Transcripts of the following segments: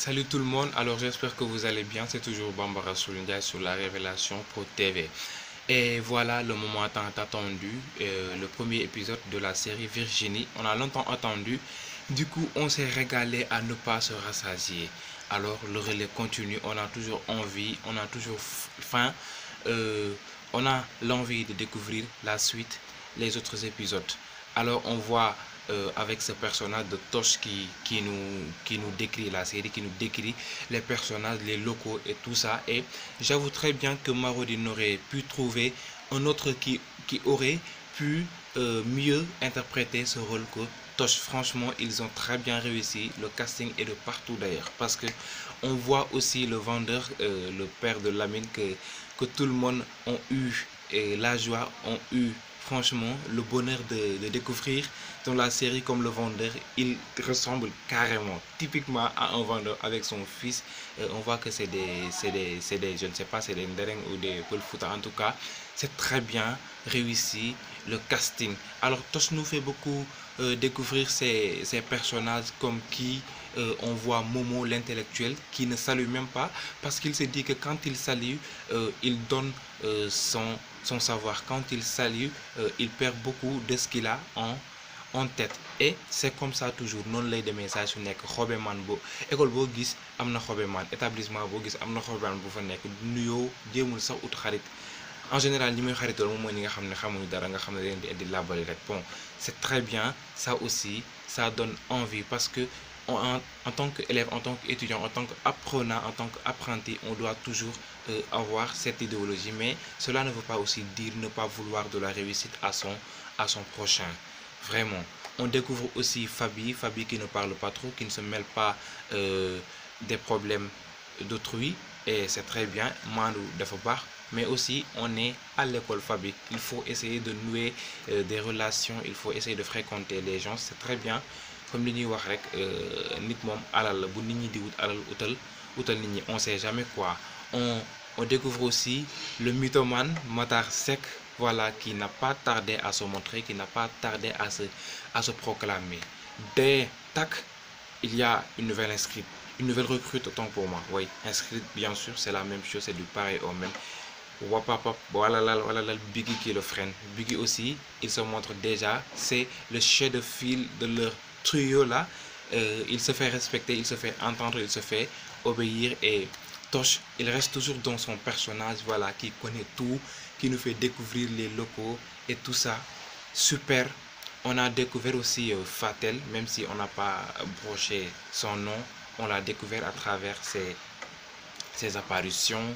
Salut tout le monde, alors j'espère que vous allez bien, c'est toujours Bambara Soulundia sur la Révélation Pro TV. Et voilà le moment tant attendu, le premier épisode de la série Virginie. On a longtemps attendu, du coup on s'est régalé à ne pas se rassasier. Alors le relais continue, on a toujours envie, on a toujours faim, on a l'envie de découvrir la suite, les autres épisodes. Alors on voit avec ce personnage de Tosh qui nous décrit la série, qui nous décrit les personnages, les locaux et tout ça. Et j'avoue très bien que Marodi n'aurait pu trouver un autre qui aurait pu mieux interpréter ce rôle que Tosh. Franchement, ils ont très bien réussi. Le casting est de partout d'ailleurs. Parce que on voit aussi le vendeur, le père de Lamine, que tout le monde a eu et la joie, ont eu franchement le bonheur de découvrir dans la série comme le vendeur. Il ressemble carrément, typiquement à un vendeur avec son fils. On voit que je ne sais pas, c'est des Ndereng ou des Pelfouta en tout cas. C'est très bien réussi le casting. Alors Tosh nous fait beaucoup découvrir ces personnages comme on voit Momo l'intellectuel qui ne salue même pas parce qu'il se dit que quand il salue, il donne son savoir. Quand il salue, il perd beaucoup de ce qu'il a en tête. Et c'est comme ça toujours. Non lay de message su nek xobé man bo école bo gis amna xobé man établissement bo gis amna xobé man bu fa nek nuyo jéemul sax ut xarit. En général ñi muy xaritool moom mooy ñi nga xam ne xamuñu dara nga xam ne leen di labali rek. Bon, c'est très bien, ça aussi ça donne envie parce que en tant qu'élève, en tant qu'étudiant, en tant qu'apprenant, en tant qu'apprenti, on doit toujours avoir cette idéologie, mais cela ne veut pas aussi dire ne pas vouloir de la réussite à son prochain. Vraiment. On découvre aussi Fabi qui ne parle pas trop, qui ne se mêle pas des problèmes d'autrui, et c'est très bien. Mandou dafa baax, mais aussi on est à l'école Fabi. Il faut essayer de nouer des relations, il faut essayer de fréquenter les gens, c'est très bien. Comme li ñuy wax rek nit moom alal la bu nit ñi di wut alal utal nit ñi, on sait jamais quoi. On découvre aussi le mythomane Matar Seck, voilà, qui n'a pas tardé à se montrer, qui n'a pas tardé à se proclamer. Dès tac, il y a une nouvelle inscrite, une nouvelle recrute autant pour moi. Oui, inscrite bien sûr, c'est la même chose, c'est du pareil au même. Voilà, Biggie qui le freine. Biggie aussi, il se montre déjà, c'est le chef de file de leur trio là. Il se fait respecter, il se fait entendre, il se fait obéir. Et Tosh, il reste toujours dans son personnage, voilà, qui connaît tout, qui nous fait découvrir les locaux et tout ça. Super. On a découvert aussi Fatel, même si on n'a pas broché son nom, on l'a découvert à travers ses apparitions,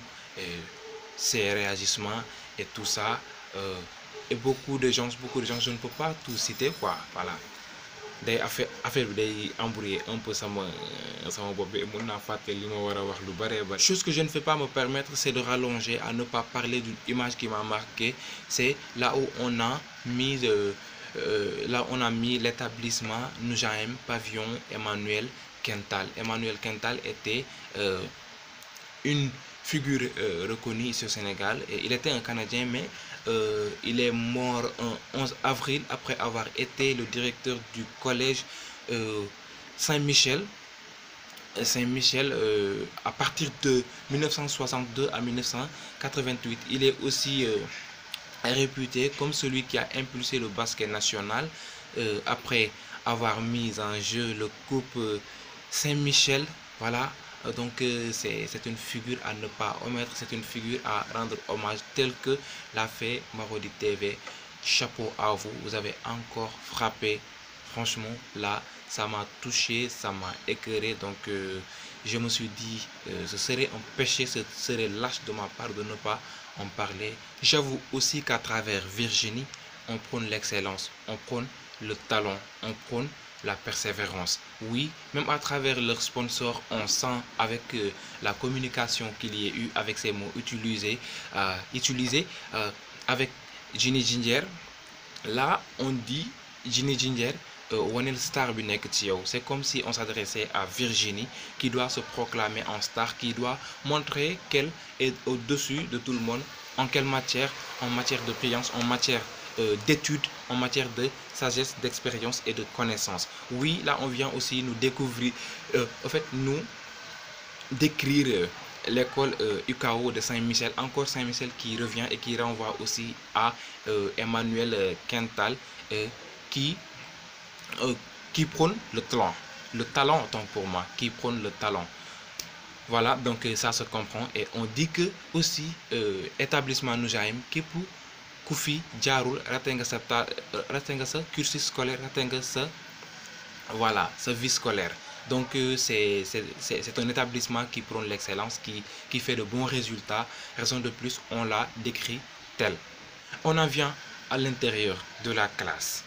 ses réagissements et tout ça. Et beaucoup de gens, je ne peux pas tout citer quoi, voilà. Day affaire bi day embrouiller un peu sama bopp bi mun naa fàtte li ma war a wax lu bare ba. Chose que je ne fais pas me permettre, c'est de rallonger à ne pas parler d'une image qui m'a marqué. C'est là où on a mis l'établissement Nujaim Pavillon Emmanuel Kental. Emmanuel Kental était une figure reconnue ici au Sénégal. Et il était un Canadien, mais il est mort un 11 avril après avoir été le directeur du collège Saint-Michel. À partir de 1962 à 1988. Il est aussi réputé comme celui qui a impulsé le basket national après avoir mis en jeu le coupe Saint-Michel. Voilà. Donc c'est une figure à ne pas omettre, c'est une figure à rendre hommage tel que l'a fait Marodi TV. Chapeau à vous, vous avez encore frappé. Franchement, là, ça m'a touché, ça m'a écœuré. Donc je me suis dit, ce serait un péché, ce serait lâche de ma part de ne pas en parler. J'avoue aussi qu'à travers Virginie, on prône l'excellence, on prône le talent, on prône la persévérance. Oui, même à travers leurs sponsors, on sent avec la communication qu'il y a eu, avec ces mots utilisés avec Ginny Ginger. Là, on dit Ginny Ginger, Wanel Star bi nek ci yow. C'est comme si on s'adressait à Virginie qui doit se proclamer en star, qui doit montrer qu'elle est au-dessus de tout le monde. En quelle matière? En matière de brillance, en matière d'études, en matière de sagesse, d'expérience et de connaissance. Oui, là on vient aussi nous découvrir. En fait, nous, décrire l'école UKO de Saint-Michel, encore Saint-Michel qui revient et qui renvoie aussi à Emmanuel Quintal qui, euh, qui prône le talent autant pour moi, qui prône le talent. Voilà, donc ça se comprend et on dit que aussi établissement Noujaïm qui pour Koufi, Djaroul, Ratenga cursus scolaire, Ratenga voilà, sa vie scolaire. Donc c'est un établissement qui prône l'excellence, qui fait de bons résultats. Raison de plus, on l'a décrit tel. On en vient à l'intérieur de la classe.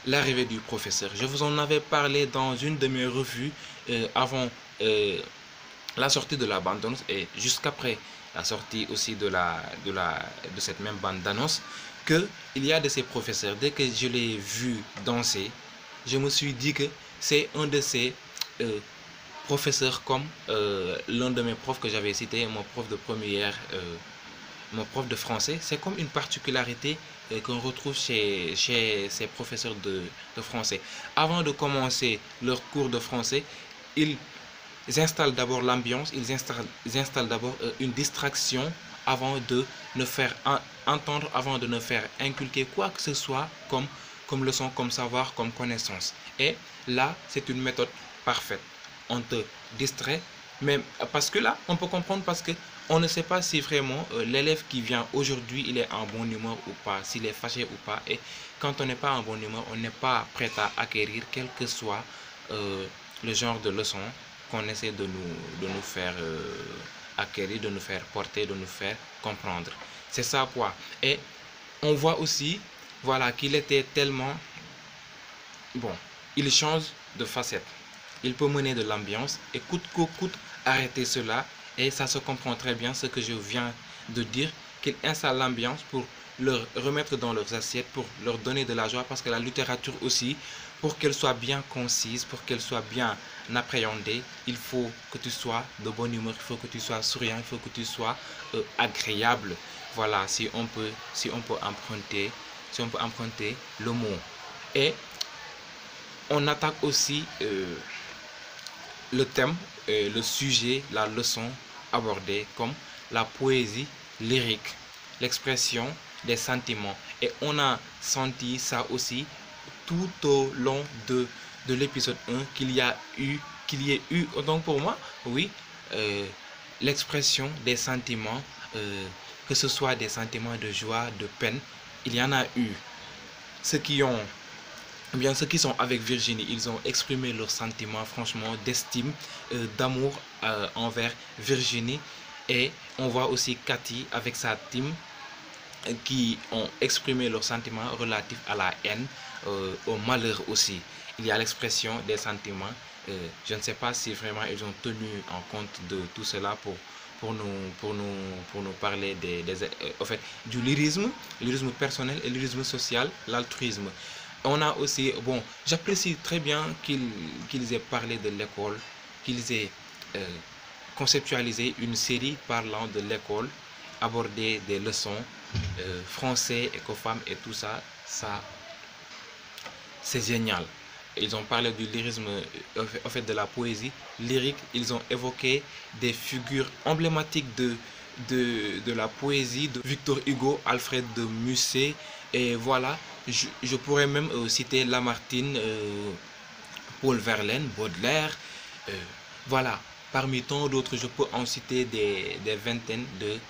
L'arrivée du professeur. Je vous en avais parlé dans une de mes revues avant la sortie de la bande-annonce et jusqu'après la sortie aussi de cette même bande-annonce, qu'il y a de ces professeurs, dès que je l'ai vu danser, je me suis dit que c'est un de ces professeurs comme l'un de mes profs que j'avais cité, mon prof de première, mon prof de français. C'est comme une particularité qu'on retrouve chez ces professeurs de français. Avant de commencer leur cours de français, ils installent d'abord l'ambiance, ils installent d'abord une distraction avant de ne faire entendre, avant de ne faire inculquer quoi que ce soit comme leçon, comme savoir, comme connaissance. Et là, c'est une méthode parfaite. On te distrait, mais parce que là, on peut comprendre parce que on ne sait pas si vraiment l'élève qui vient aujourd'hui, il est en bonne humeur ou pas, s'il est fâché ou pas. Et quand on n'est pas en bonne humeur, on n'est pas prêt à acquérir quel que soit le genre de leçon qu'on essaie de nous faire acquérir, de nous faire porter, de nous faire comprendre. C'est ça quoi. Et on voit aussi, voilà, qu'il était tellement bon. Il change de facette. Il peut mener de l'ambiance et coûte que coûte arrêter cela. Et ça se comprend très bien ce que je viens de dire, qu'il installe l'ambiance pour leur remettre dans leurs assiettes, pour leur donner de la joie, parce que la littérature aussi, pour qu'elle soit bien concise, pour qu'elle soit bien appréhendée, il faut que tu sois de bonne humeur, il faut que tu sois souriant, il faut que tu sois agréable. Voilà, si on peut emprunter, le mot. Et on attaque aussi le thème, le sujet, la leçon abordée comme la poésie lyrique, l'expression des sentiments. Et on a senti ça aussi tout au long de l'épisode 1 qu'il y ait eu, donc pour moi, oui, l'expression des sentiments, que ce soit des sentiments de joie, de peine, il y en a eu. Ceux qui sont avec Virginie, ils ont exprimé leurs sentiments, franchement, d'estime, d'amour envers Virginie. Et on voit aussi Cathy avec sa team qui ont exprimé leurs sentiments relatifs à la haine, au malheur aussi. Il y a l'expression des sentiments. Je ne sais pas si vraiment ils ont tenu en compte de tout cela pour nous parler en fait, du lyrisme personnel et lyrisme social, l'altruisme. On a aussi, bon, j'apprécie très bien qu'ils aient parlé de l'école, qu'ils aient conceptualisé une série parlant de l'école, aborder des leçons français, écofemmes et tout ça, c'est génial. Ils ont parlé du lyrisme, en fait de la poésie lyrique. Ils ont évoqué des figures emblématiques de la poésie, de Victor Hugo, Alfred de Musset. Et voilà, je pourrais même citer Lamartine, Paul Verlaine, Baudelaire. Voilà, parmi tant d'autres, je peux en citer des vingtaines de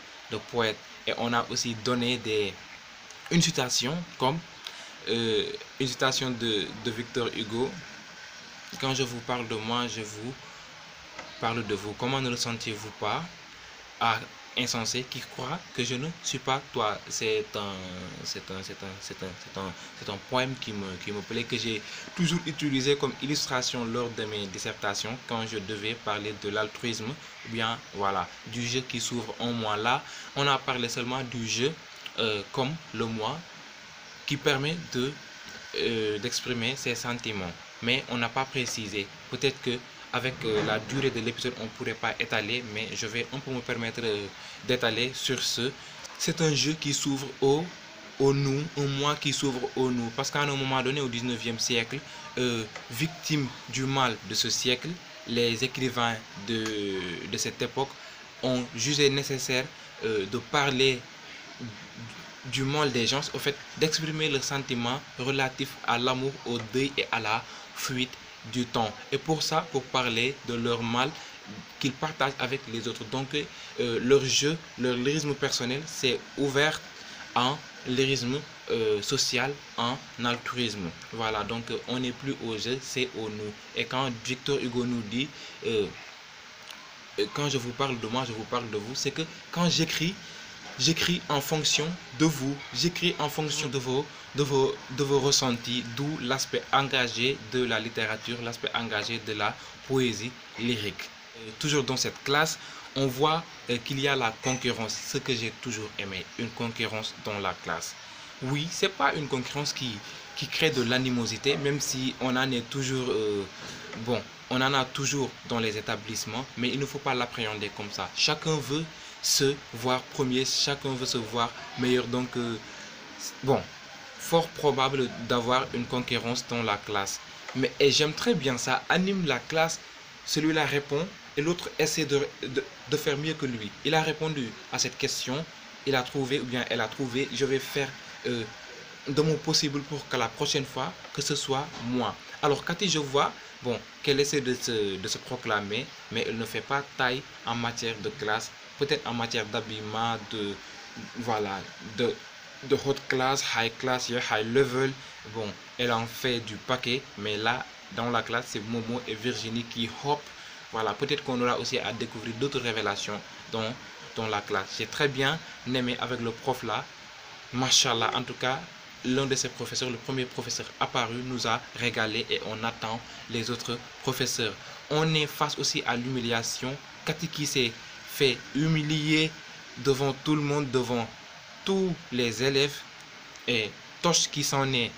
poètes. Et on a aussi donné une citation comme une citation de Victor Hugo. Quand je vous parle de moi, je vous parle de vous. Comment ne le sentiez-vous pas? Ah, insensé qui croit que je ne suis pas toi. C'est un poème qui me plaît, que j'ai toujours utilisé comme illustration lors de mes dissertations quand je devais parler de l'altruisme ou bien voilà, du jeu qui s'ouvre en moi. Là, on a parlé seulement du jeu comme le moi qui permet d'exprimer ses sentiments. Mais on n'a pas précisé. Peut-être que avec la durée de l'épisode, on ne pourrait pas étaler, mais je vais un peu me permettre d'étaler sur ce. C'est un jeu qui s'ouvre au nous, un moi qui s'ouvre au nous. Parce qu'à un moment donné, au 19e siècle, victime du mal de ce siècle, les écrivains de cette époque ont jugé nécessaire de parler du mal des gens, au fait, d'exprimer leurs sentiments relatifs à l'amour, au deuil et à la fuite du temps. Et pour ça, pour parler de leur mal qu'ils partagent avec les autres. Donc, leur jeu, leur lyrisme personnel, c'est ouvert en lyrisme social, en altruisme. Voilà, donc on n'est plus au jeu, c'est au nous. Et quand Victor Hugo nous dit, quand je vous parle de moi, je vous parle de vous, c'est que quand j'écris en fonction de vous, j'écris en fonction de vos ressentis, d'où l'aspect engagé de la littérature, l'aspect engagé de la poésie lyrique. Toujours dans cette classe, on voit qu'il y a la concurrence, ce que j'ai toujours aimé, une concurrence dans la classe. Oui, c'est pas une concurrence qui crée de l'animosité, même si on en est toujours, on en a toujours dans les établissements, mais il ne faut pas l'appréhender comme ça. Chacun veut se voir premier, chacun veut se voir meilleur. Donc, fort probable d'avoir une concurrence dans la classe. Mais j'aime très bien ça, anime la classe, celui-là répond et l'autre essaie de faire mieux que lui. Il a répondu à cette question, il a trouvé ou bien elle a trouvé, je vais faire de mon possible pour que la prochaine fois, que ce soit moi. Alors Cathy, je vois, qu'elle essaie de se proclamer, mais elle ne fait pas taille en matière de classe, peut-être en matière d'habillement, de haute classe, high class, high level. Elle en fait du paquet, mais là, dans la classe, c'est Momo et Virginie qui hop. Voilà, peut-être qu'on aura aussi à découvrir d'autres révélations dans la classe. J'ai très bien aimé avec le prof là. Machallah, en tout cas, l'un de ces professeurs, le premier professeur apparu, nous a régalé et on attend les autres professeurs. On est face aussi à l'humiliation. Cathy qui s'est fait humilier devant tout le monde, devant tous les élèves, et Tosh qui s'en est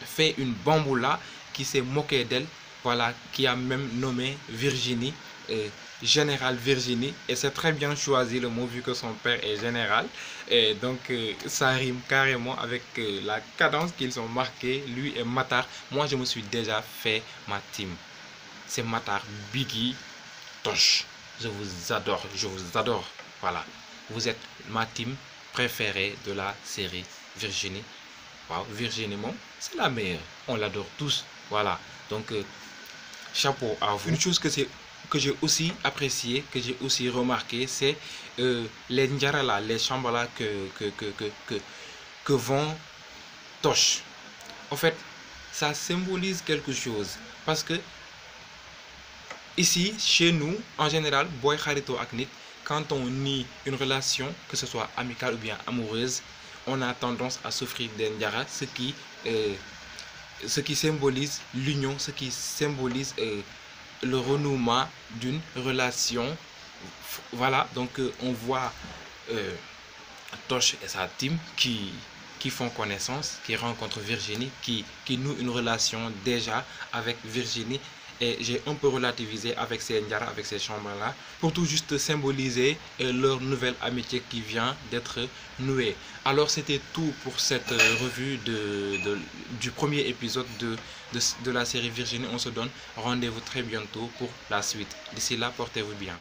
fait une bamboula, qui s'est moqué d'elle, voilà, qui a même nommé Virginie, Général Virginie, et c'est très bien choisi le mot vu que son père est général, et donc ça rime carrément avec la cadence qu'ils ont marquée, lui et Matar. Moi je me suis déjà fait ma team, c'est Matar, Biggie, Tosh. Je vous adore, voilà, vous êtes ma team préférée de la série Virginie. Wow, Virginie, c'est la meilleure, on l'adore tous, voilà, donc chapeau à vous. Une chose que j'ai aussi apprécié, que j'ai aussi remarqué, c'est les Ndjara, les chambres que vend Tosh. En fait, ça symbolise quelque chose, parce que ici, chez nous, en général, boy harito aknit, quand on nie une relation, que ce soit amicale ou bien amoureuse, on a tendance à souffrir d'Ndjara, ce qui symbolise l'union, ce qui symbolise le renouement d'une relation. Voilà, donc on voit Tosh et sa team qui font connaissance, qui rencontrent Virginie, qui nouent une relation déjà avec Virginie. Et j'ai un peu relativisé avec ces Ndjara, avec ces chambres-là, pour tout juste symboliser leur nouvelle amitié qui vient d'être nouée. Alors c'était tout pour cette revue du premier épisode de la série Virginie. On se donne rendez-vous très bientôt pour la suite. D'ici là, portez-vous bien.